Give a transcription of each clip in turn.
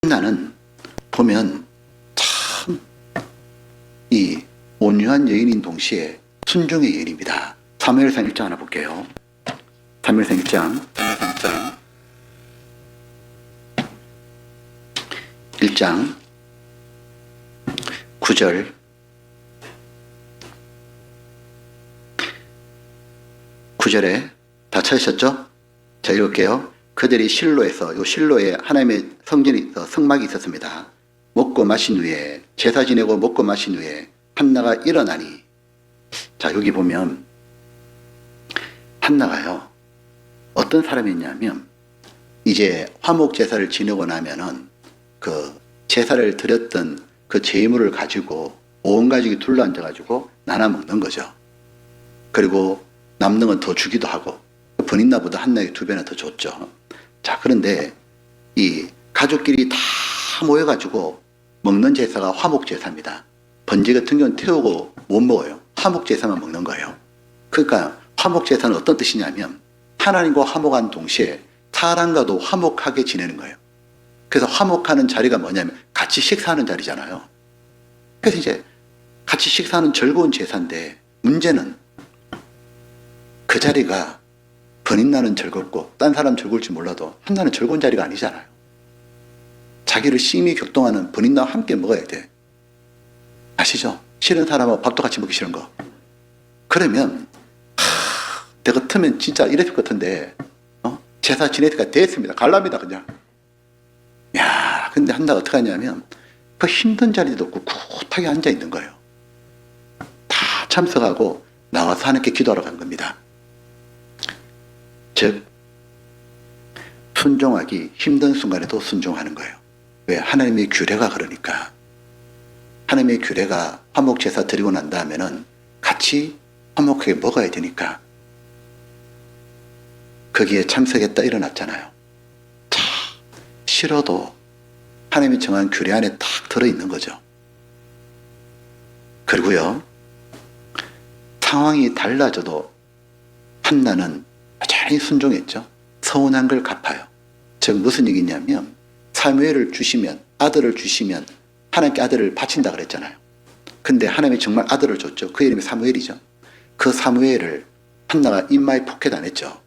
한나는 보면 참 이 온유한 여인인 동시에 순종의 여인입니다. 사무엘상 1장 하나 볼게요. 사무엘상 1장 9절 9절에 다 찾으셨죠? 자, 읽을게요. 그들이 실로에서, 요 실로에 하나님의 성전이 성막이 있었습니다. 먹고 마신 후에, 제사 지내고 먹고 마신 후에 한나가 일어나니. 자, 여기 보면 한나가요, 어떤 사람이냐면 이제 화목 제사를 지내고 나면은 그 제사를 드렸던 그 제물을 가지고 온 가족이 둘러앉아 가지고 나눠 먹는 거죠. 그리고 남는 건 더 주기도 하고, 번인나보다 한나에게 2배나 더 줬죠. 자, 그런데 이 가족끼리 다 모여가지고 먹는 제사가 화목제사입니다. 번제 같은 경우는 태우고 못 먹어요. 화목제사만 먹는 거예요. 그러니까 화목제사는 어떤 뜻이냐면 하나님과 화목한 동시에 사람과도 화목하게 지내는 거예요. 그래서 화목하는 자리가 뭐냐면 같이 식사하는 자리잖아요. 그래서 이제 같이 식사하는 즐거운 제사인데, 문제는 그 자리가 번인나는 즐겁고 딴 사람 즐거울지 몰라도 한나는 즐거운 자리가 아니잖아요. 자기를 심히 격동하는 번인나와 함께 먹어야 돼. 아시죠? 싫은 사람하고 밥도 같이 먹기 싫은 거. 그러면 내 같으면 진짜 이랬을 것 같은데, 제사 지내니까 됐습니다. 갈랍니다 그냥. 야, 근데 한나가 어떻게 하냐면 그 힘든 자리도 없고 꿋하게 앉아 있는 거예요. 다 참석하고 나와서 하나님께 기도하러 간 겁니다. 즉, 순종하기 힘든 순간에도 순종하는 거예요. 왜? 하나님의 규례가 그러니까. 하나님의 규례가 화목제사 드리고 난 다음에는 같이 화목하게 먹어야 되니까. 거기에 참석했다 일어났잖아요. 참 싫어도 하나님이 정한 규례 안에 딱 들어있는 거죠. 그리고요, 상황이 달라져도 한나는 여전히 순종했죠. 서운한 걸 갚아요. 즉 무슨 얘기냐면, 사무엘을 주시면, 아들을 주시면 하나님께 아들을 바친다 그랬잖아요. 근데 하나님이 정말 아들을 줬죠. 그 이름이 사무엘이죠. 그 사무엘을 한나가 입마에 포켓 안 했죠.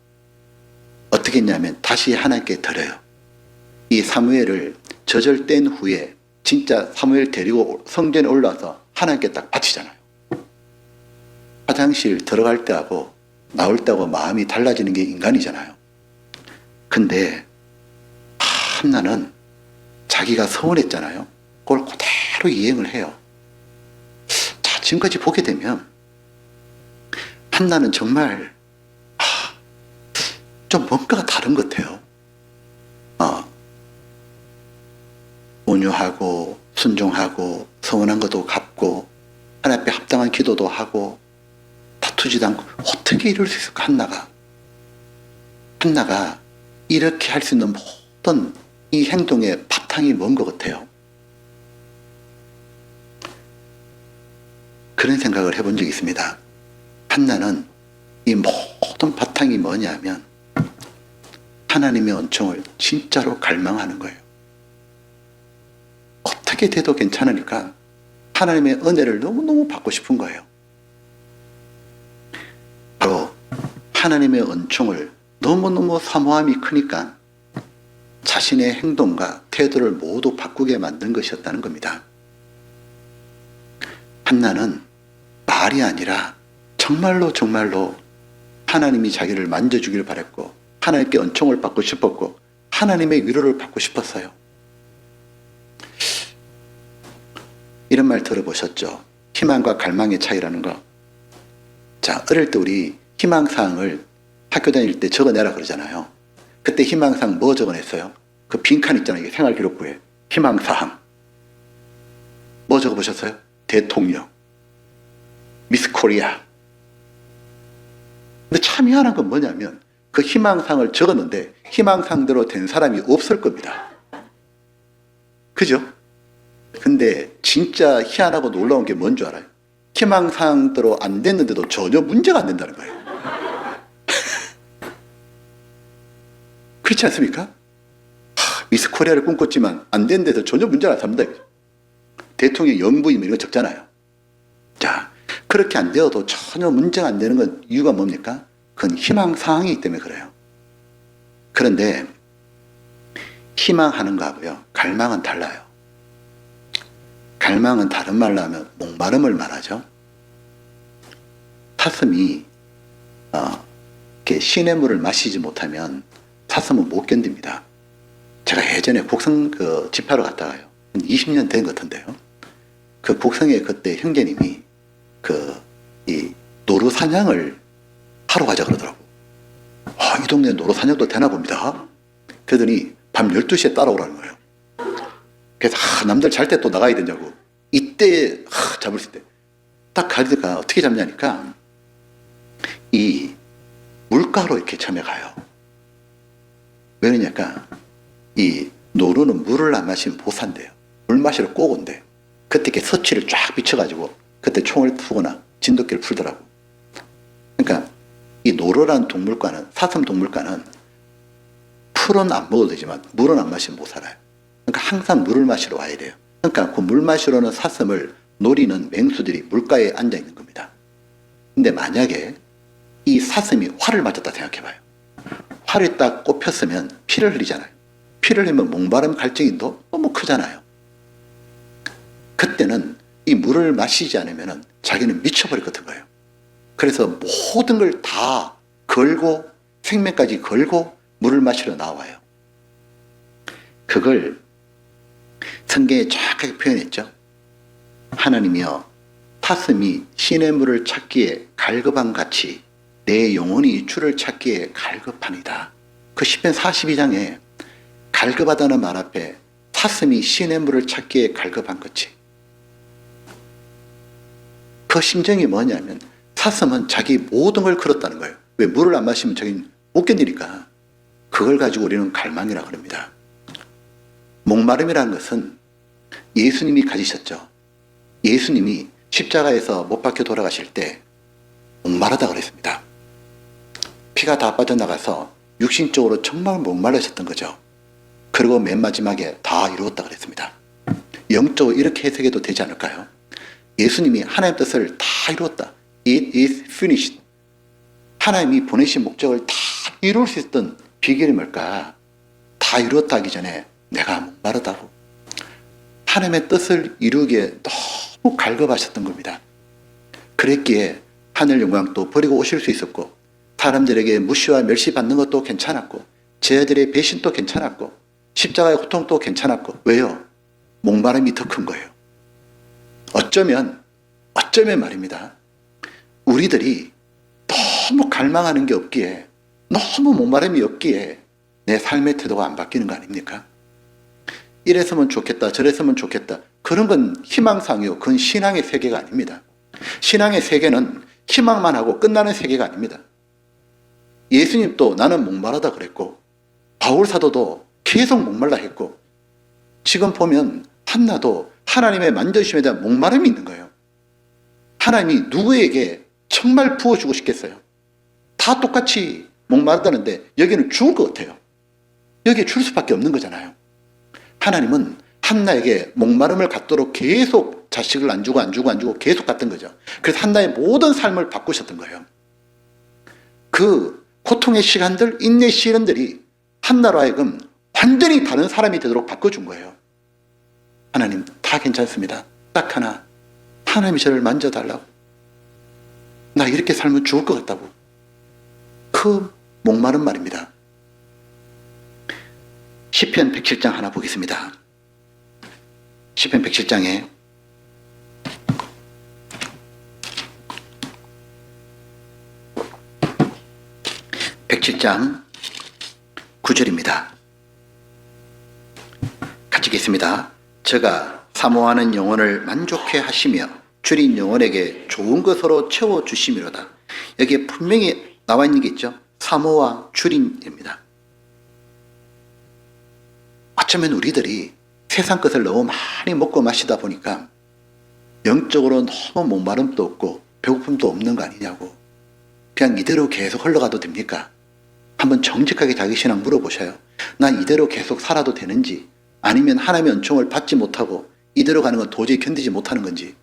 어떻게 했냐면 다시 하나님께 드려요. 이 사무엘을 저절뗀 후에 진짜 사무엘 데리고 성전에 올라와서 하나님께 딱 바치잖아요. 화장실 들어갈 때하고 나올 때하고 마음이 달라지는 게 인간이잖아요. 근데 한나는 자기가 서운했잖아요. 그걸 그대로 이행을 해요. 자, 지금까지 보게 되면 한나는 정말 좀 뭔가가 다른 것 같아요. 온유하고 순종하고 서운한 것도 갚고 하나님 앞에 합당한 기도도 하고 다투지도 않고, 어떻게 이럴 수 있을까? 한나가 이렇게 할 수 있는 모든 이 행동의 바탕이 뭔 것 같아요? 그런 생각을 해본 적이 있습니다. 한나는 이 모든 바탕이 뭐냐면 하나님의 은총을 진짜로 갈망하는 거예요. 어떻게 돼도 괜찮으니까 하나님의 은혜를 너무너무 받고 싶은 거예요. 바로 하나님의 은총을 너무너무 사모함이 크니까 자신의 행동과 태도를 모두 바꾸게 만든 것이었다는 겁니다. 한나는 말이 아니라 정말로 하나님이 자기를 만져주기를 바랬고, 하나님께 은총을 받고 싶었고, 하나님의 위로를 받고 싶었어요. 이런 말 들어보셨죠? 희망과 갈망의 차이라는 거. 자, 어릴 때 우리 희망사항을 학교 다닐 때 적어내라 그러잖아요. 그때 희망사항 뭐 적어냈어요? 그 빈칸 있잖아요. 생활기록부에. 희망사항. 뭐 적어보셨어요? 대통령. 미스 코리아. 근데 참 희한한 건 뭐냐면 그 희망사항을 적었는데 희망사항대로 된 사람이 없을 겁니다. 그죠? 근데 진짜 희한하고 놀라운 게 뭔 줄 알아요? 희망사항대로 안 됐는데도 전혀 문제가 안 된다는 거예요. 그렇지 않습니까? 미스 코리아를 꿈꿨지만 안 된 데서 전혀 문제가 안 삼는다. 대통령 영부임 이런 거 적잖아요. 자, 그렇게 안 되어도 전혀 문제가 안 되는 건 이유가 뭡니까? 그건 희망사항이기 때문에 그래요. 그런데 희망하는 거하고요, 갈망은 달라요. 갈망은 다른 말로 하면 목마름을 말하죠. 사슴이 이렇게 시냇물을 마시지 못하면 사슴은 못 견딥니다. 제가 예전에 곡성 집하러 갔다가요, 20년 된 것 같은데요, 그 곡성에 그때 형제님이 이 노루 사냥을 하러 가자 그러더라고. 이 동네 노루 사냥도 되나 봅니다. 그러더니 밤 12시에 따라오라는 거예요. 그래서 남들 잘 때 또 나가야 되냐고. 이때 잡을 수 있대. 딱 가니까 어떻게 잡냐니까 이 물가로 이렇게 처음에 가요. 왜 그러냐니까 이 노루는 물을 안 마시면 못 산대요. 물 마시러 꼭 온대. 그때 이렇게 서치를 쫙 비춰가지고 그때 총을 푸거나 진돗개를 풀더라고. 그러니까 이 노루라는 동물과는, 사슴 동물과는 풀은 안 먹어도 되지만 물은 안 마시면 못 살아요. 그러니까 항상 물을 마시러 와야 돼요. 그러니까 그 물 마시러 오는 사슴을 노리는 맹수들이 물가에 앉아 있는 겁니다. 근데 만약에 이 사슴이 활을 맞았다 생각해봐요. 활이 딱 꼽혔으면 피를 흘리잖아요. 피를 흘리면 목마름 갈증이 너무 크잖아요. 그때는 이 물을 마시지 않으면 자기는 미쳐버릴 것 같은 거예요. 그래서 모든 걸 다 걸고 생명까지 걸고 물을 마시러 나와요. 그걸 성경에 정확하게 표현했죠. 하나님이여, 사슴이 시냇물을 찾기에 갈급한 같이 내 영혼이 주를 찾기에 갈급하니다. 그 시편 42장에 갈급하다는 말 앞에 사슴이 시냇물을 찾기에 갈급한 것이, 그 심정이 뭐냐면 사슴은 자기 모든 걸 걸었다는 거예요. 왜? 물을 안 마시면 자기는 못 견디니까. 그걸 가지고 우리는 갈망이라고 합니다. 목마름이라는 것은 예수님이 가지셨죠. 예수님이 십자가에서 못 박혀 돌아가실 때 목마르다 그랬습니다. 피가 다 빠져나가서 육신적으로 정말 목마르셨던 거죠. 그리고 맨 마지막에 다 이루었다 그랬습니다. 영적으로 이렇게 해석해도 되지 않을까요? 예수님이 하나님의 뜻을 다 이루었다. It is finished. 하나님이 보내신 목적을 다 이룰 수 있었던 비결이 뭘까? 다 이루었다 하기 전에 내가 목마르다고. 하나님의 뜻을 이루기에 너무 갈급하셨던 겁니다. 그랬기에 하늘 영광도 버리고 오실 수 있었고, 사람들에게 무시와 멸시받는 것도 괜찮았고, 제자들의 배신도 괜찮았고, 십자가의 고통도 괜찮았고. 왜요? 목마름이 더 큰 거예요. 어쩌면 말입니다, 우리들이 너무 갈망하는 게 없기에, 너무 목마름이 없기에 내 삶의 태도가 안 바뀌는 거 아닙니까? 이랬으면 좋겠다, 저랬으면 좋겠다, 그런 건 희망상이요. 그건 신앙의 세계가 아닙니다. 신앙의 세계는 희망만 하고 끝나는 세계가 아닙니다. 예수님도 나는 목마르다 그랬고, 바울 사도도 계속 목말라 했고, 지금 보면 한나도 하나님의 만져주심에 대한 목마름이 있는 거예요. 하나님이 누구에게 정말 부어주고 싶겠어요? 다 똑같이 목마르다는데 여기는 죽을 것 같아요. 여기에 줄 수밖에 없는 거잖아요. 하나님은 한나에게 목마름을 갖도록 계속 자식을 안 주고 계속 갔던 거죠. 그래서 한나의 모든 삶을 바꾸셨던 거예요. 그 고통의 시간들, 인내의 시간들이 한나로 하여금 완전히 다른 사람이 되도록 바꿔준 거예요. 하나님, 다 괜찮습니다. 딱 하나, 하나님이 저를 만져달라고. 나 이렇게 살면 죽을 것 같다고. 그 목마른 말입니다. 시편 107장 하나 보겠습니다. 시편 107장에 107장 9절입니다. 같이 읽겠습니다. 저가 사모하는 영혼을 만족해 하시며 줄인 영혼에게 좋은 것으로 채워주시미로다. 여기에 분명히 나와 있는 게 있죠. 사모와 줄인입니다. 어쩌면 우리들이 세상 것을 너무 많이 먹고 마시다 보니까 영적으로 너무 목마름도 없고 배고픔도 없는 거 아니냐고. 그냥 이대로 계속 흘러가도 됩니까? 한번 정직하게 자기 신앙 물어보셔요. 나 이대로 계속 살아도 되는지, 아니면 하나님의 은총을 받지 못하고 이대로 가는 건 도저히 견디지 못하는 건지.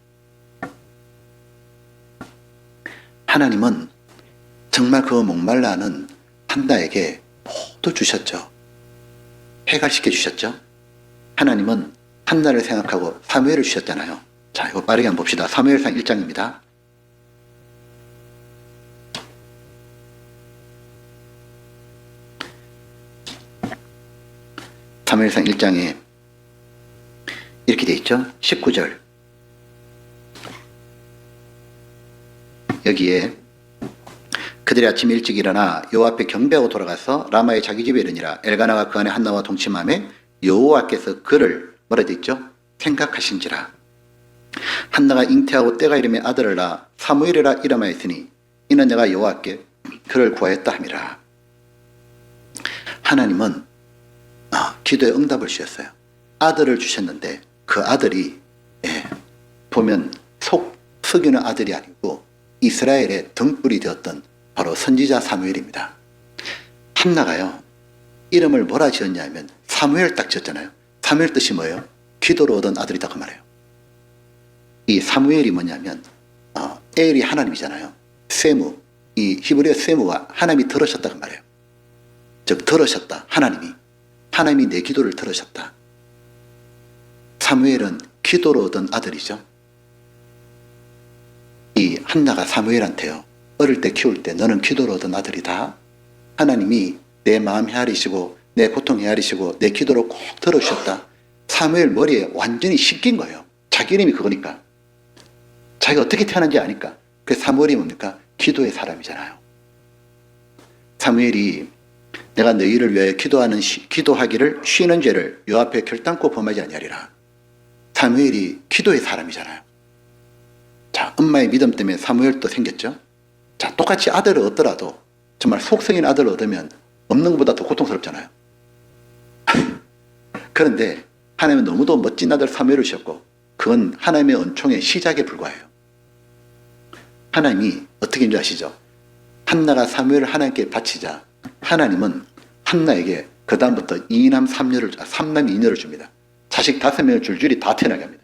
하나님은 정말 그 목말라하는 한나에게 모두 주셨죠. 해갈시켜 주셨죠. 하나님은 한나를 생각하고 사무엘을 주셨잖아요. 자, 이거 빠르게 한번 봅시다. 사무엘상 1장입니다. 사무엘상 1장에 이렇게 돼 있죠. 19절. 여기에 그들이 아침 일찍 일어나 여호와 앞에 경배하고 돌아가서 라마의 자기 집에 이르니라. 엘가나가 그 안에 한나와 동침하매 여호와께서 그를 뭐라 돼 있죠? 생각하신지라. 한나가 잉태하고 때가 이름에 아들을 낳아 사무엘이라 이름하였으니 이는 내가 여호와께 그를 구하였다 함이라. 하나님은 기도에 응답을 주셨어요. 아들을 주셨는데 그 아들이 보면 속 썩이는 아들이 아니고 이스라엘의 등불이 되었던 바로 선지자 사무엘입니다. 한나가요, 이름을 뭐라 지었냐면 사무엘 딱 지었잖아요. 사무엘 뜻이 뭐예요? 기도로 얻은 아들이다 그 말이에요. 이 사무엘이 뭐냐면 엘이 하나님이잖아요. 세무, 이 히브리어 세무가 하나님이 들으셨다 그 말이에요. 즉 들으셨다. 하나님이 내 기도를 들으셨다. 사무엘은 기도로 얻은 아들이죠. 이 한나가 사무엘한테요, 어릴 때 키울 때 너는 기도로 얻은 아들이다. 하나님이 내 마음 헤아리시고 내 고통 헤아리시고 내 기도를 꼭 들어주셨다. 사무엘 머리에 완전히 씻긴 거예요. 자기 이름이 그거니까. 자기가 어떻게 태어난지 아니까. 그래서 사무엘이 뭡니까? 기도의 사람이잖아요. 사무엘이 내가 너희를 위하여 기도하기를 쉬는 죄를 여호와 앞에 결단코 범하지 아니하리라. 사무엘이 기도의 사람이잖아요. 자, 엄마의 믿음 때문에 사무엘도 생겼죠. 자, 똑같이 아들을 얻더라도 정말 속성인 아들을 얻으면 없는 것보다 더 고통스럽잖아요. 그런데 하나님은 너무도 멋진 아들 사무엘을 주셨고 그건 하나님의 은총의 시작에 불과해요. 하나님이 어떻게 인지 아시죠? 한나가 사무엘을 하나님께 바치자 하나님은 한나에게 그 다음부터 2남 3녀를 3남 2녀를 줍니다. 자식 5명을 줄줄이 다 태어나게 합니다.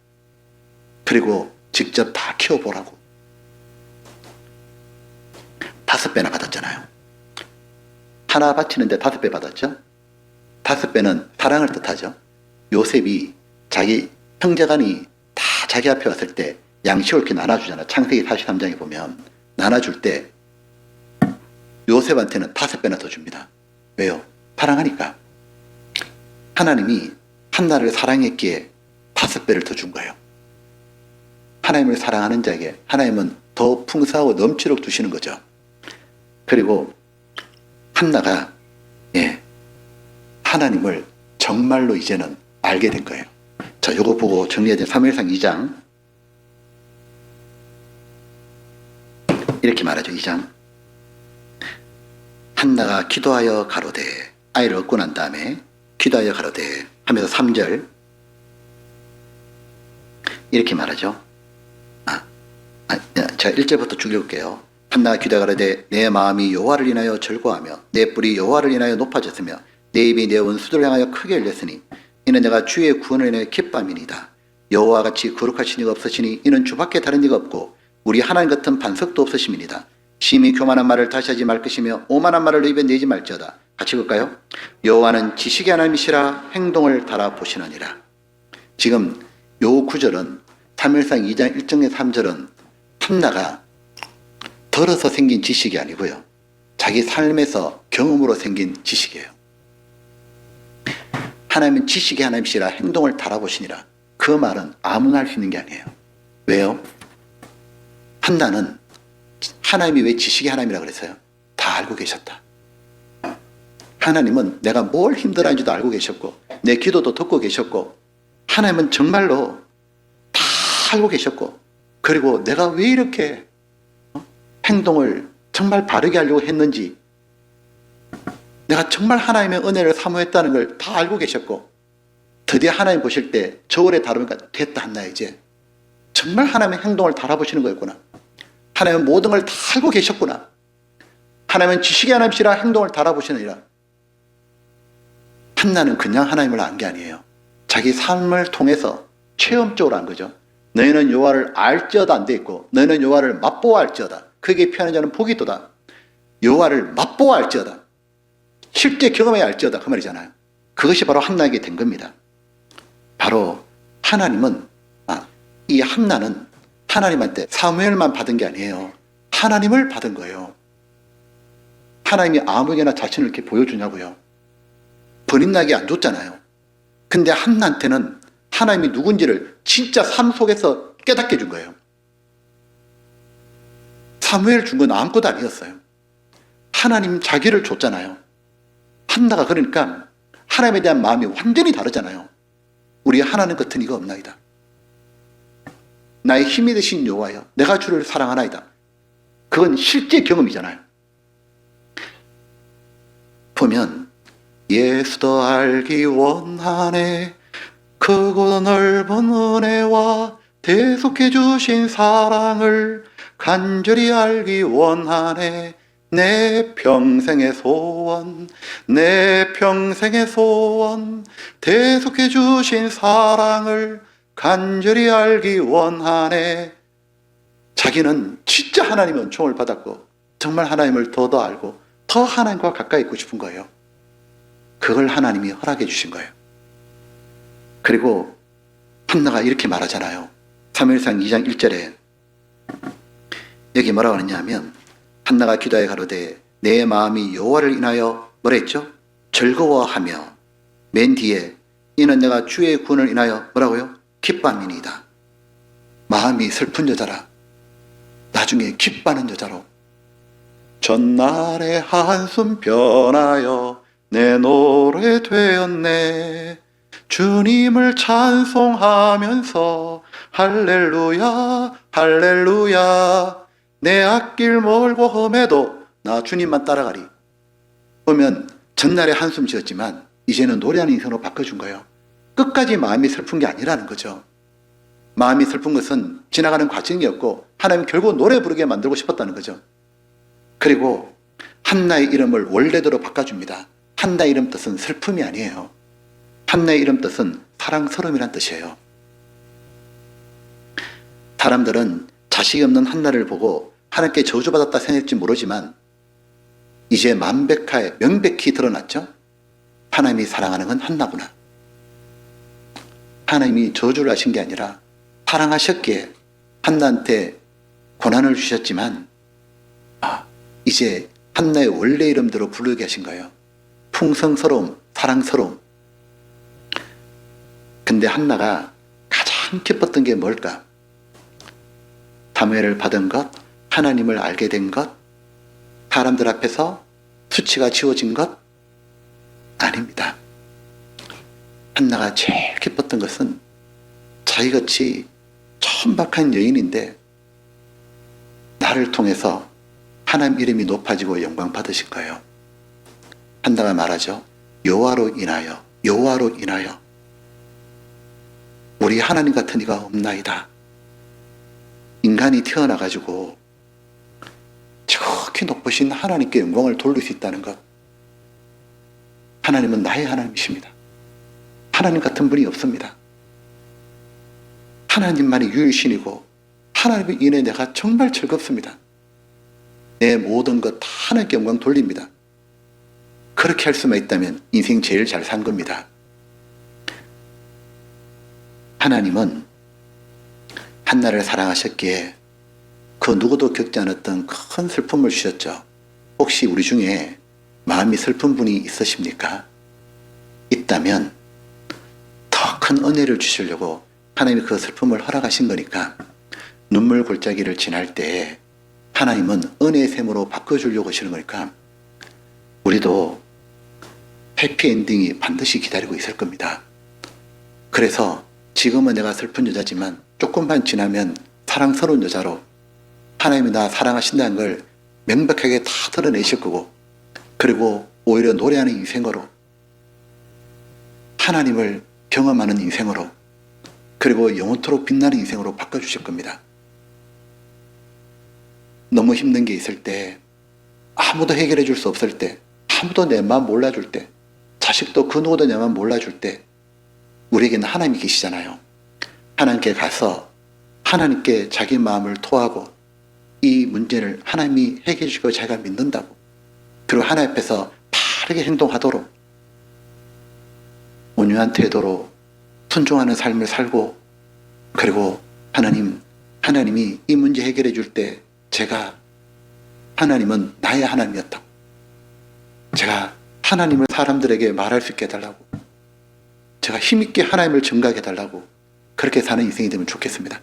그리고 직접 다 키워보라고. 5배나 받았잖아요. 하나 바치는데 5배 받았죠. 5배는 사랑을 뜻하죠. 요셉이 자기 형제간이 다 자기 앞에 왔을 때 양식을 이렇게 나눠주잖아. 창세기 43장에 보면 나눠줄 때 요셉한테는 5배나 더 줍니다. 왜요? 사랑하니까. 하나님이 한나를 사랑했기에 5배를 더 준 거예요. 하나님을 사랑하는 자에게 하나님은 더 풍성하고 넘치도록 주시는 거죠. 그리고 한나가 하나님을 정말로 이제는 알게 된 거예요. 자, 요거 보고 정리해야 돼. 사무엘상 2장 이렇게 말하죠. 2장 한나가 기도하여 가로되, 아이를 얻고 난 다음에 기도하여 가로되 하면서 3절 이렇게 말하죠. 제가 1절부터 쭉 읽을게요. 한나가 기도하여 가로되 내 마음이 여호와를 인하여 즐거워하며 내 뿔이 여호와를 인하여 높아졌으며 내 입이 내 원수들을 향하여 크게 열렸으니 이는 내가 주의 구원을 인하여 기뻐함이니이다. 여호와 같이 거룩하신 이가 없으시니 이는 주밖에 다른 이가 없고 우리 하나님 같은 반석도 없으심이니이다. 심히 교만한 말을 다시 하지 말 것이며 오만한 말을 입에 내지 말지어다. 같이 볼까요? 여호와는 지식의 하나님이시라 행동을 달아보시느니라. 지금 요 구절은 사무엘상 2장 1절에 3절은 한나가 덜어서 생긴 지식이 아니고요. 자기 삶에서 경험으로 생긴 지식이에요. 하나님은 지식의 하나님이시라 행동을 달아보시니라. 그 말은 아무나 할 수 있는 게 아니에요. 왜요? 한나는 하나님이 왜 지식의 하나님이라 그랬어요? 다 알고 계셨다. 하나님은 내가 뭘 힘들어하는지도 알고 계셨고 내 기도도 듣고 계셨고 하나님은 정말로 다 알고 계셨고 그리고 내가 왜 이렇게 행동을 정말 바르게 하려고 했는지 내가 정말 하나님의 은혜를 사모했다는 걸 다 알고 계셨고 드디어 하나님 보실 때 저울에 다루니까 됐다 한나 이제 정말 하나님의 행동을 달아보시는 거였구나. 하나님은 모든 걸 다 알고 계셨구나. 하나님은 지식의 하나님이시라 행동을 달아보시느니라. 한나는 그냥 하나님을 안 게 아니에요. 자기 삶을 통해서 체험적으로 한 거죠. 너희는 여호와를 알지어다 안 돼 있고 너희는 여호와를 맛보아 알지어다. 그에게 피하는 자는 복이 있도다. 여호와를 맛보아 알지어다. 실제 경험해 알지어다 그 말이잖아요. 그것이 바로 한나에게 된 겁니다. 바로 하나님은 이 한나는 하나님한테 사무엘만 받은 게 아니에요. 하나님을 받은 거예요. 하나님이 아무에게나 자신을 이렇게 보여주냐고요. 버림나게 안 줬잖아요. 근데 한나한테는 하나님이 누군지를 진짜 삶 속에서 깨닫게 해준 거예요. 사무엘 준 건 아무것도 아니었어요. 하나님 자기를 줬잖아요. 한나가 그러니까 하나님에 대한 마음이 완전히 다르잖아요. 우리 하나님 같은 이가 없나이다. 나의 힘이 되신 여호와여 내가 주를 사랑하나이다. 그건 실제 경험이잖아요. 보면 예수도 알기 원하네 크고 넓은 은혜와 대속해 주신 사랑을 간절히 알기 원하네 내 평생의 소원 내 평생의 소원 대속해 주신 사랑을 간절히 알기 원하네. 자기는 진짜 하나님의 은총을 받았고 정말 하나님을 더 알고 더 하나님과 가까이 있고 싶은 거예요. 그걸 하나님이 허락해 주신 거예요. 그리고 한나가 이렇게 말하잖아요. 사무엘상 2장 1절에 여기 뭐라고 하느냐 하면 한나가 기도하여 가로되 내 마음이 여호와를 인하여 뭐라 했죠? 즐거워하며 맨 뒤에 이는 내가 주의 구원을 인하여 뭐라고요? 기뻐함이니이다. 마음이 슬픈 여자라 나중에 기뻐하는 여자로 전날의 한숨 변하여 내 노래 되었네 주님을 찬송하면서 할렐루야 할렐루야 내 앞길 멀고 험해도 나 주님만 따라가리. 보면 전날에 한숨 지었지만 이제는 노래하는 인생으로 바꿔준 거예요. 끝까지 마음이 슬픈 게 아니라는 거죠. 마음이 슬픈 것은 지나가는 과정이었고 하나님 결국 노래 부르게 만들고 싶었다는 거죠. 그리고 한나의 이름을 원래대로 바꿔줍니다. 한나의 이름 뜻은 슬픔이 아니에요. 한나의 이름 뜻은 사랑스러움이란 뜻이에요. 사람들은 자식이 없는 한나를 보고 하나님께 저주받았다 생각할지 모르지만 이제 명백히 드러났죠. 하나님이 사랑하는 건 한나구나. 하나님이 저주를 하신 게 아니라 사랑하셨기에 한나한테 고난을 주셨지만 이제 한나의 원래 이름대로 부르게 하신 거예요. 풍성스러움, 사랑스러움. 근데 한나가 가장 기뻤던 게 뭘까? 사무엘을 받은 것, 하나님을 알게 된 것, 사람들 앞에서 수치가 지워진 것? 아닙니다. 한나가 제일 기뻤던 것은 자기같이 천박한 여인인데 나를 통해서 하나님 이름이 높아지고 영광 받으실 거예요. 한나가 말하죠. 여호와로 인하여 여호와로 인하여 우리 하나님 같은 이가 없나이다. 인간이 태어나가지고 저렇게 높으신 하나님께 영광을 돌릴 수 있다는 것. 하나님은 나의 하나님이십니다. 하나님 같은 분이 없습니다. 하나님만이 유일신이고 하나님의 인해 내가 정말 즐겁습니다. 내 모든 것 다 하나님께 영광 돌립니다. 그렇게 할 수만 있다면 인생 제일 잘 산 겁니다. 하나님은 한나를 사랑하셨기에 그 누구도 겪지 않았던 큰 슬픔을 주셨죠. 혹시 우리 중에 마음이 슬픈 분이 있으십니까? 있다면 더 큰 은혜를 주시려고 하나님이 그 슬픔을 허락하신 거니까 눈물 골짜기를 지날 때 하나님은 은혜의 샘으로 바꿔주려고 하시는 거니까 우리도 해피엔딩이 반드시 기다리고 있을 겁니다. 그래서 지금은 내가 슬픈 여자지만 조금만 지나면 사랑스러운 여자로 하나님이 나 사랑하신다는 걸 명백하게 다 드러내실 거고 그리고 오히려 노래하는 인생으로 하나님을 경험하는 인생으로 그리고 영원토록 빛나는 인생으로 바꿔주실 겁니다. 너무 힘든 게 있을 때 아무도 해결해 줄 수 없을 때, 아무도 내 마음 몰라줄 때, 자식도 그 누구도 내 마음 몰라줄 때 우리에게는 하나님이 계시잖아요. 하나님께 가서 하나님께 자기 마음을 토하고 이 문제를 하나님이 해결해 주시고 제가 믿는다고, 그리고 하나님 앞에서 바르게 행동하도록 온유한 태도로 순종하는 삶을 살고, 그리고 하나님이 이 문제 해결해 줄 때 제가 하나님은 나의 하나님이었다고, 제가 하나님을 사람들에게 말할 수 있게 해달라고, 제가 힘있게 하나님을 증거하게 해달라고, 그렇게 사는 인생이 되면 좋겠습니다.